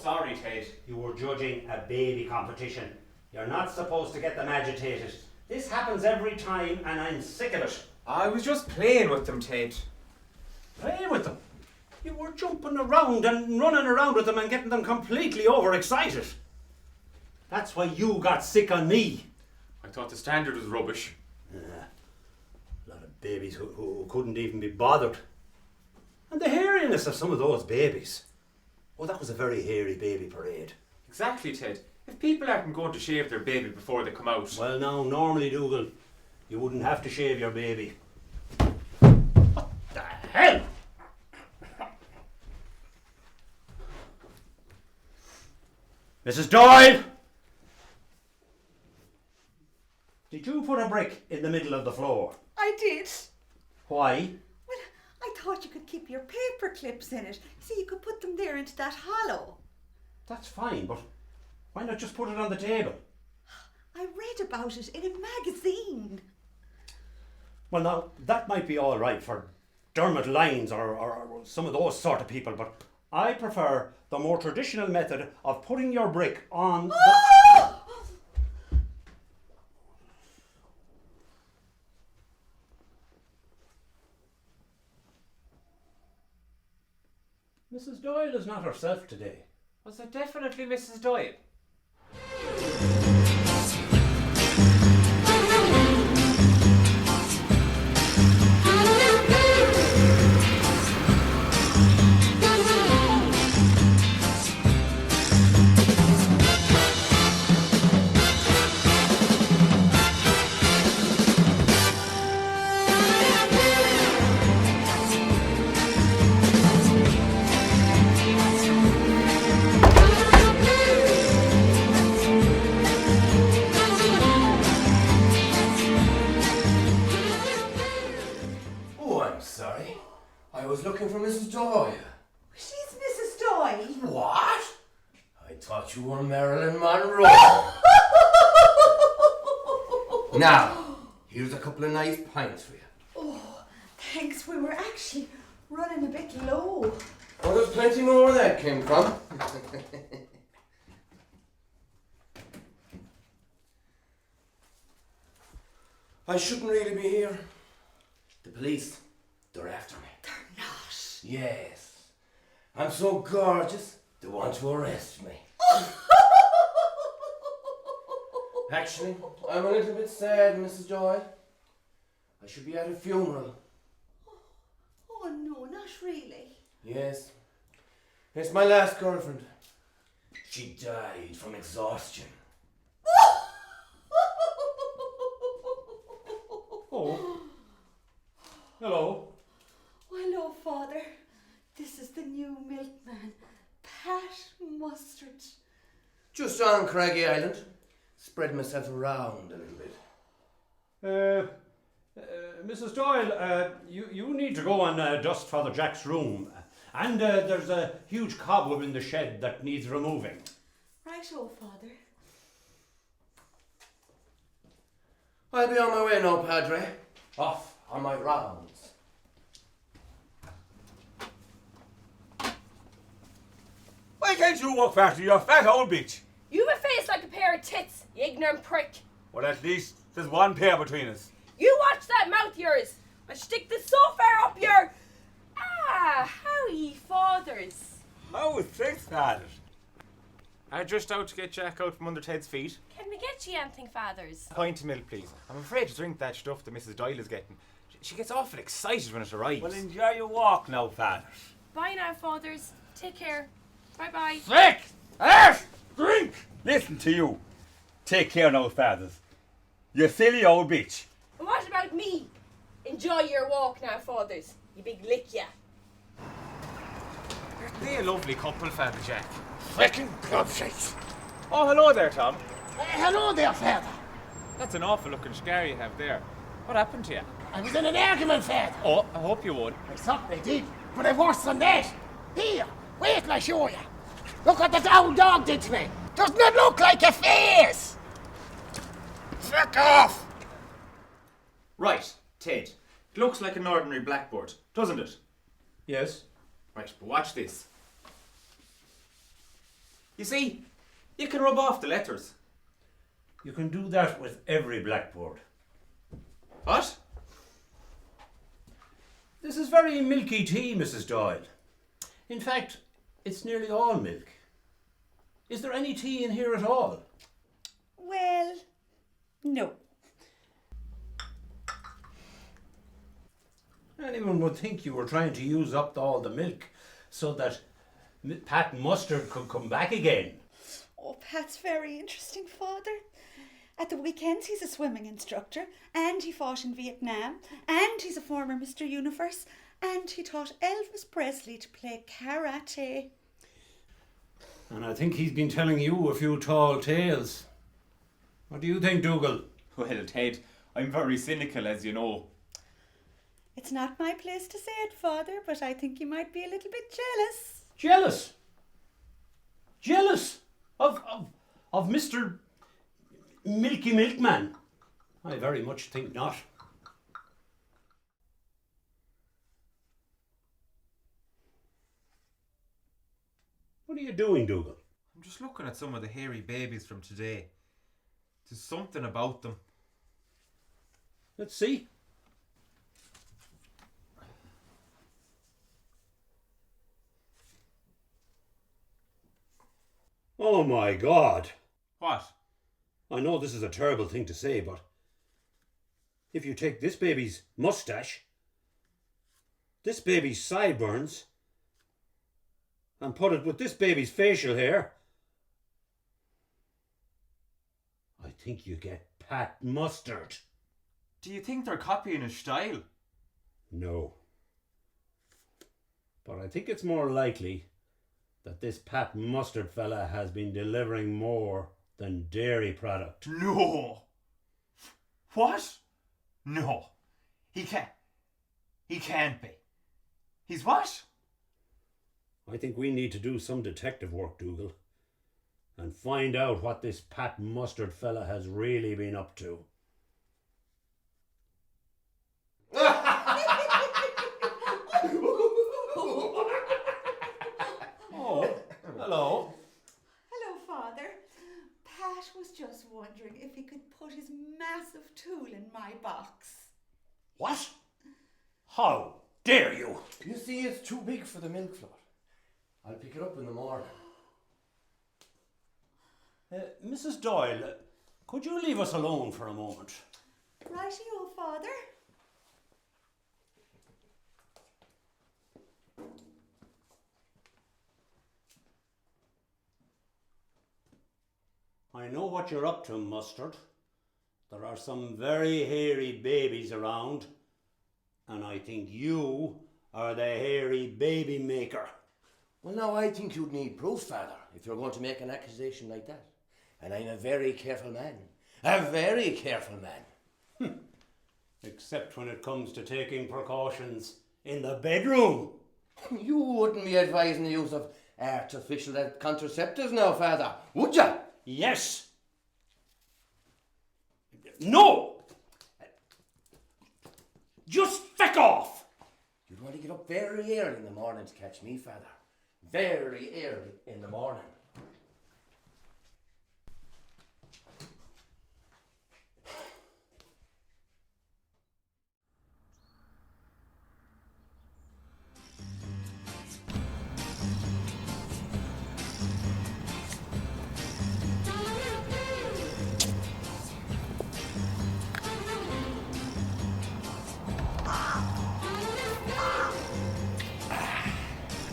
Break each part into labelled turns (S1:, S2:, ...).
S1: sorry, Ted.
S2: You were judging a baby competition. You're not supposed to get them agitated. This happens every time and I'm sick of it.
S1: I was just playing with them, Ted.
S2: Play with them? You were jumping around and running around with them and getting them completely overexcited. That's why you got sick on me.
S1: I thought the standard was rubbish.
S2: A lot of babies who couldn't even be bothered. And the hairiness of some of those babies. Oh, that was a very hairy baby parade.
S1: Exactly, Ted. If people aren't going to shave their baby before they come out...
S2: Well, now, normally, Dougal, you wouldn't have to shave your baby. What the hell? Mrs. Doyle! Did you put a brick in the middle of the floor?
S3: I did.
S2: Why?
S3: Well, I thought you could keep your paper clips in it. See, you could put them there into that hollow.
S2: That's fine, but why not just put it on the table?
S3: I read about it in a magazine.
S2: Well, now, that might be all right for Dermot Lyons or some of those sort of people, but I prefer the more traditional method of putting your brick on the... Mrs. Doyle is not herself today.
S1: Was it definitely Mrs. Doyle?
S4: I was looking for Mrs. Doyle.
S3: She's Mrs. Doyle.
S4: What? I thought you were Marilyn Monroe. Now, here's a couple of nice pints for you.
S3: Oh, thanks. We were actually running a bit low.
S4: Oh, there's plenty more where that came from. I shouldn't really be here. The police, they're after me.
S3: They're not.
S4: Yes. I'm so gorgeous, they want to arrest me. Actually, I'm a little bit sad, Mrs. Doyle. I should be at a funeral.
S3: Oh no, not really.
S4: Yes. It's my last girlfriend. She died from exhaustion.
S2: Oh. Hello.
S3: Hello, Father. This is the new Milkman, Pat Mustard.
S4: Just on Craggy Island. Spread myself around a little bit.
S2: Mrs. Doyle, you need to go and dust Father Jack's room. And there's a huge cobweb in the shed that needs removing.
S3: Right-o, Father.
S4: I'll be on my way now, Padre. Off on my rounds.
S5: Why can't you walk faster, you fat old bitch?
S6: You've a face like a pair of tits, you ignorant prick.
S5: Well, at least there's one pair between us.
S6: You watch that mouth of yours. I'll stick this so far up your... how ye fathers.
S5: How is this, fathers?
S1: I'm just out to get Jack out from under Ted's feet.
S6: Can we get ye anything, fathers?
S1: A pint of milk, please. I'm afraid to drink that stuff that Mrs. Doyle is getting. She gets awful excited when it arrives.
S5: Well, enjoy your walk now, fathers.
S6: Bye now, fathers. Take care. Bye-bye.
S5: Frick! Ash! Drink! Listen to you. Take care now, fathers. You silly old bitch.
S6: And what about me? Enjoy your walk now, fathers. You big lick ya.
S1: Aren't they a lovely couple, Father Jack?
S5: Frickin' clubshakes.
S1: Oh, hello there, Tom.
S7: Hello there, Father.
S1: That's an awful looking scar you have there. What happened to you?
S7: I was in an argument, Father.
S1: Oh, I hope you would.
S7: I thought they did, but I've worse than that. Here, wait till I show you. Look what the old dog did to me. Doesn't it look like a face? Fuck off!
S1: Right, Ted. It looks like an ordinary blackboard, doesn't it?
S2: Yes.
S1: Right, but watch this. You see, you can rub off the letters.
S2: You can do that with every blackboard.
S1: What?
S2: This is very milky tea, Mrs. Doyle. In fact, it's nearly all milk. Is there any tea in here at all?
S3: Well, no.
S2: Anyone would think you were trying to use up all the milk so that Pat Mustard could come back again.
S3: Oh, Pat's very interesting, Father. At the weekends, he's a swimming instructor, and he fought in Vietnam, and he's a former Mr. Universe, and he taught Elvis Presley to play karate.
S2: And I think he's been telling you a few tall tales. What do you think, Dougal?
S1: Well, Ted, I'm very cynical, as you know.
S3: It's not my place to say it, Father, but I think you might be a little bit jealous.
S2: Jealous? Jealous? Of Mr. Milky Milkman? I very much think not. What are you doing, Dougal?
S1: I'm just looking at some of the hairy babies from today. There's something about them.
S2: Let's see. Oh my God.
S1: What?
S2: I know this is a terrible thing to say, but if you take this baby's mustache, this baby's sideburns, and put it with this baby's facial hair, I think you get Pat Mustard.
S1: Do you think they're copying his style?
S2: No. But I think it's more likely that this Pat Mustard fella has been delivering more than dairy product.
S1: No. What? No. He can't. He can't be. He's what?
S2: I think we need to do some detective work, Dougal, and find out what this Pat Mustard fella has really been up to. Oh, hello.
S3: Hello, Father. Pat was just wondering if he could put his massive tool in my box.
S2: What? How dare you?
S4: You see, it's too big for the milk float. I'll pick it up in the morning.
S2: Mrs. Doyle, could you leave us alone for a moment?
S3: Righty-o, Father.
S2: I know what you're up to, Mustard. There are some very hairy babies around, and I think you are the hairy baby maker.
S4: Well, now, I think you'd need proof, Father, if you're going to make an accusation like that. And I'm a very careful man. A very careful man.
S2: Except when it comes to taking precautions in the bedroom.
S4: You wouldn't be advising the use of artificial contraceptives now, Father, would you?
S2: Yes. No. Just feck off.
S4: You'd want to get up very early in the morning to catch me, Father. Very early in the morning.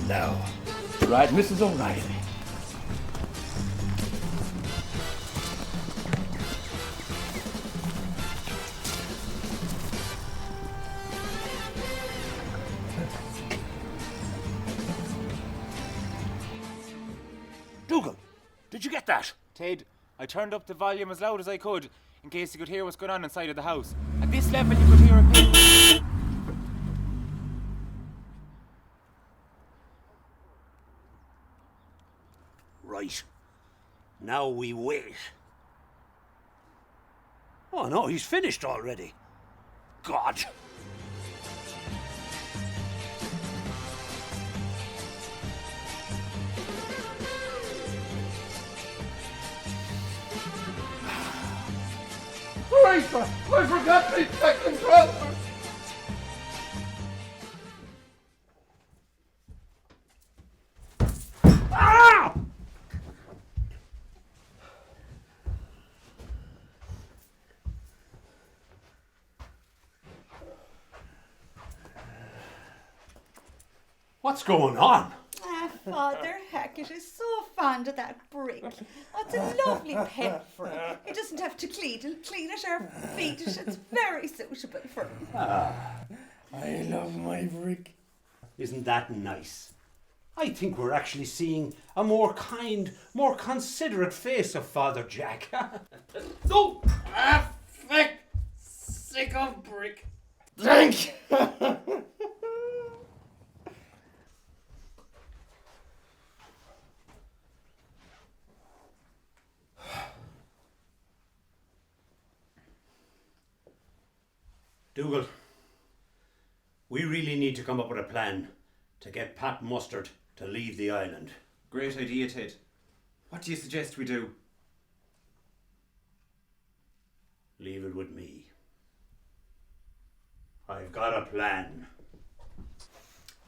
S4: Now, right, Mrs. O'Reilly.
S2: Dougal, did you get that?
S1: Ted, I turned up the volume as loud as I could in case you could hear what's going on inside of the house. At this level, you could hear a pin.
S2: Right. Now we wait. Oh no, he's finished already. God.
S7: Christ, I forgot my fucking trousers. Ah!
S2: What's going on?
S3: Ah, Father Hackett is so fond of that brick. Oh, it's a lovely pet for him. He doesn't have to clean it or feed it. It's very suitable for him.
S7: I love my brick.
S2: Isn't that nice? I think we're actually seeing a more kind, more considerate face of Father Jack.
S7: No! Ah, fuck! Sick of brick. Drink!
S2: Dougal, we really need to come up with a plan to get Pat Mustard to leave the island.
S1: Great idea, Ted. What do you suggest we do?
S2: Leave it with me. I've got a plan.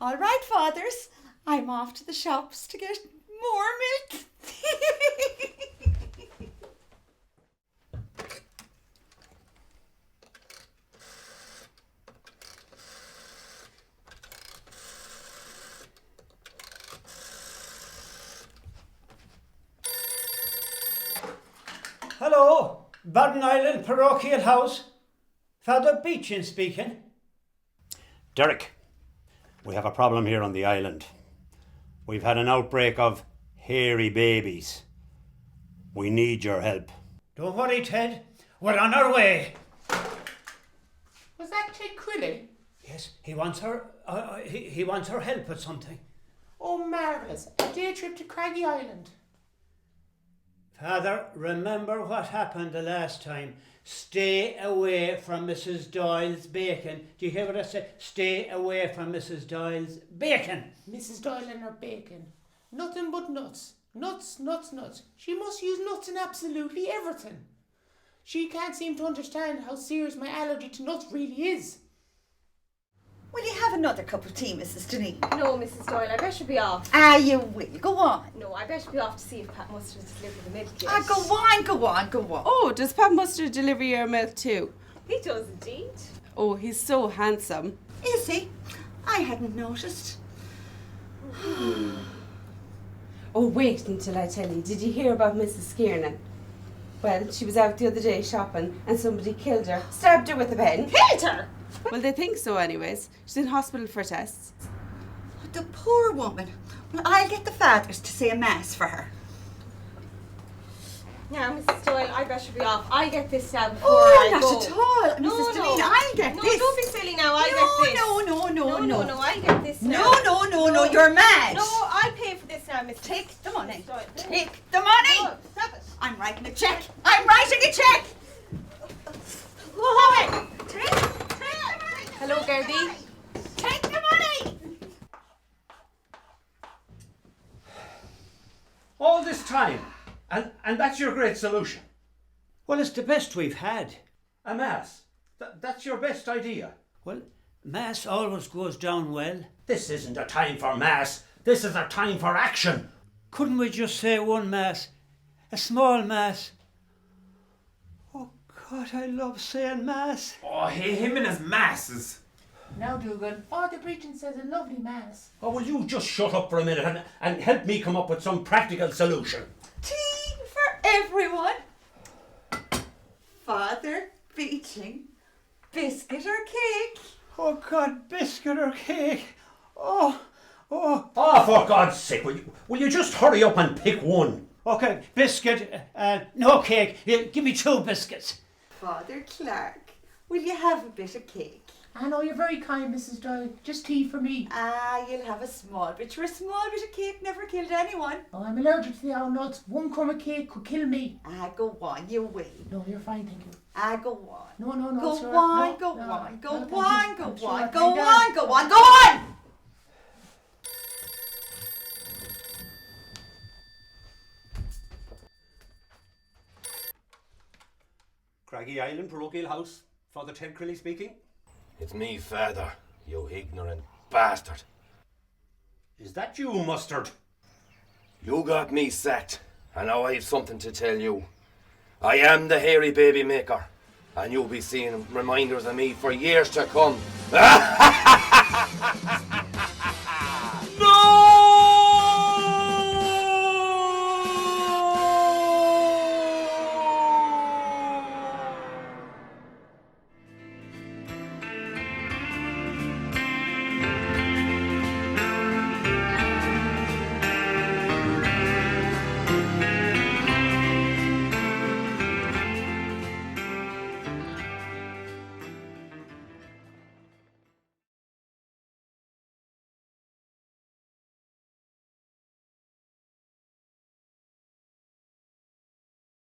S3: All right, fathers. I'm off to the shops to get more milk.
S8: Hello, Baden Island Parochial House. Father Beechin speaking.
S2: Derek, we have a problem here on the island. We've had an outbreak of hairy babies. We need your help.
S8: Don't worry, Ted. We're on our way.
S7: Was that Ted Quilly?
S8: Yes, he wants her. He wants her help with something.
S7: Oh, marvellous. A day trip to Craggy Island.
S8: Father, remember what happened the last time. Stay away from Mrs. Doyle's bacon. Do you hear what I said? Stay away from Mrs. Doyle's bacon.
S7: Mrs. Doyle and her bacon. Nothing but nuts. Nuts, nuts, nuts. She must use nuts in absolutely everything. She can't seem to understand how serious my allergy to nuts really is.
S3: Will you have another cup of tea, Mrs. Deneen?
S6: No, Mrs. Doyle, I better be off.
S3: Ah, you will. Go on.
S6: No, I better be off to see if Pat Mustard has delivered the milk yet.
S3: Ah, go on.
S9: Oh, does Pat Mustard deliver your milk too?
S6: He does indeed.
S9: Oh, he's so handsome.
S3: Is he? I hadn't noticed.
S9: Oh, wait until I tell you. Did you hear about Mrs. Skiernan? Well, she was out the other day shopping and somebody killed her, stabbed her with a pen.
S6: Killed her!
S9: Well, they think so anyways. She's in hospital for tests.
S3: The poor woman. Well, I'll get the fathers to say a mass for her.
S6: Now, Mrs. Doyle, I better be off. I'll get this now before
S3: Oh,
S6: I
S3: not
S6: go.
S3: at all.
S6: No,
S3: Mrs.
S6: no.
S3: Deneen, I'll get
S6: No,
S3: this.
S6: don't be silly now. I'll get this.
S3: No,
S6: I'll get this now.
S3: No, you're mad.
S6: No, I'll pay for this now, Mrs.
S3: Take the money.
S6: Doyle.
S3: Take the money.
S6: No, stop it.
S3: I'm writing a check.
S6: Stop it.
S3: Take the money.
S9: Hello, Gertie.
S3: Take the money.
S2: All this time, and that's your great solution.
S8: Well, it's the best we've had.
S2: A mass. That's your best idea.
S8: Well, Mass always goes down well.
S2: This isn't a time for mass. This is a time for action.
S8: Couldn't we just say one Mass? A small Mass? Oh, God, I love saying Mass.
S1: Oh, hey, him and his masses.
S7: Now, Dougal, Father Breachin says a lovely mass.
S2: Oh, will you just shut up for a minute and help me come up with some practical solution?
S3: Tea for everyone. Father Beeching, biscuit or cake?
S8: Oh, God, biscuit or cake? Oh.
S2: Oh, for God's sake, will you just hurry up and pick one?
S8: Okay, biscuit, no cake. Yeah, give me 2 biscuits.
S3: Father Clark, will you have a bit of cake?
S7: I know you're very kind, Mrs. Doyle. Just tea for me.
S3: Ah, you'll have a small bit. For a small bit of cake never killed anyone.
S7: Oh, I'm allergic to the owl nuts. One crumb of cake could kill me.
S3: Ah, go on, you will.
S7: No, you're fine, thank you.
S3: Ah, go on.
S7: No,
S3: Go
S7: sir.
S3: on,
S7: No,
S3: go
S7: no,
S3: on, go
S7: no, thank you.
S3: on,
S7: I'm
S3: go
S7: sure
S3: on,
S7: I'll
S3: go
S7: find out.
S3: on, go on, go on!
S2: Craggy Island, Parochial House, Father Ted Crilly speaking.
S4: It's me, Father, you ignorant bastard.
S2: Is that you, Mustard?
S4: You got me sacked, and now I have something to tell you. I am the hairy baby maker, and you'll be seeing reminders of me for years to come.